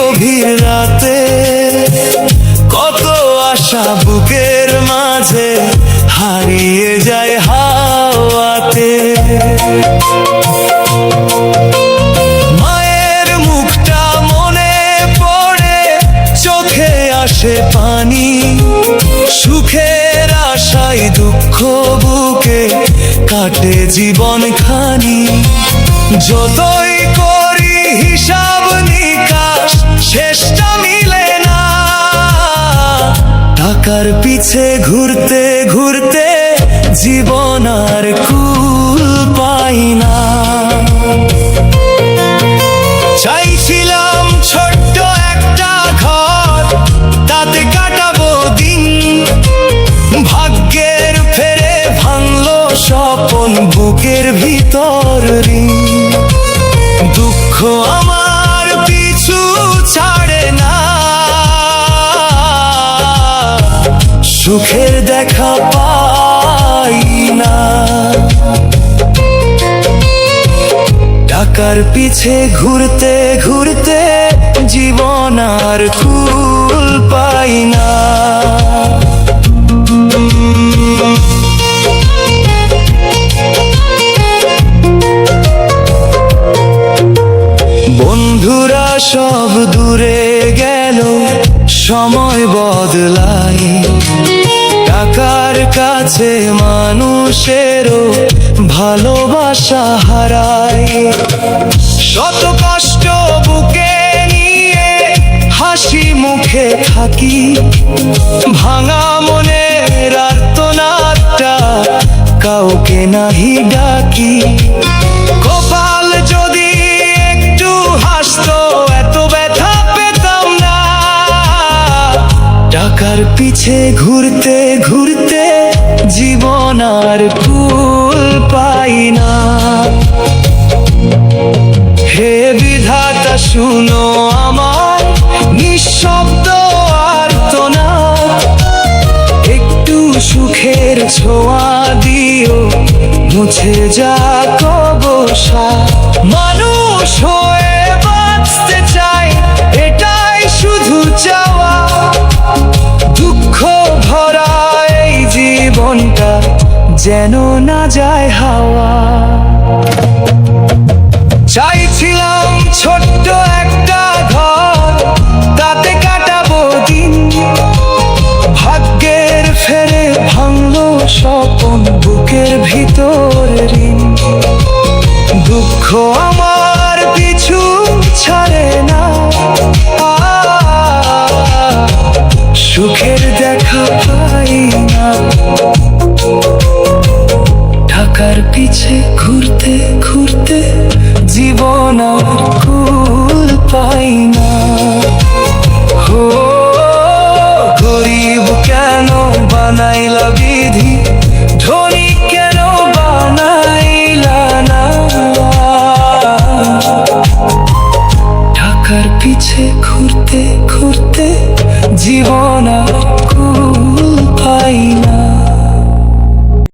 গভীর রাতে কত আশা বুকের মাঝে হারিয়ে যায় হাওয়াতে। মায়ের মুখটা মনে পড়ে, চোখে আসে পানি, সুখের আশায় দুঃখ বুকে কাটে জীবন খানি। যতই করি হিসাব নিকাশ শেষটা মিলে না, টাকার পিছে ঘুরতে ঘুরতে জীবন আর কুল পাই না। চাইছিলাম ছোট্ট একটা ঘর, তাতে কাটাবো দিন, ভাগ্যের ফেরে ভাঙলো স্বপন বুকের ভিতর ঋণ। দুঃখ আমার পিছু ছাড়ে না, সুখের দেখা পাই না। টাকার পিছে ঘুরতে ঘুরতে জীবন আর কুল পাই না। বন্ধুরা সব দূরে গেল, সময় বদলায়, টাকার কাছে মানুষেরও ভালোবাসা হারায়। শত কষ্ট বুকে নিয়ে হাসি মুখে থাকি, ভাঙা মনের আর্তনাদটা কাউকে নাহি ডাকি। কপাল যদি একটু হাসতো এত ব্যথা পেতাম না, টাকার পিছে ঘুরতে ঘুরতে জীবন আর কুল পাই না। হে বিধাতা শুনো আমার নিঃশব্দ আর্তনাদ, একটু সুখের ছোঁয়া দিও মুছে যাক অবসাদ। মানুষ হয়ে বাঁচতে চাই, এটাই শুধু চাওয়া, দুঃখ ভরা এই জীবনটা যেন না যায় হাওয়া। চাইছিলাম ছোট্ট একটা ঘর, তাতে কাটাবো দিন, ভাগ্যের ফেরে ভাঙলো স্বপন বুকের ভিতর ঋণ। দুঃখ আমার পিছু ছাড়ে না, সুখের দেখা পাই না। টাকার পিছে ঘুরতে ঘুরতে জীবন আর কুল পাই না। হো গরিব কেন বানাইলা বিধি, ধনী কেন বানাইলা না। টাকার পিছে ঘুরতে ঘুরতে জীবন আর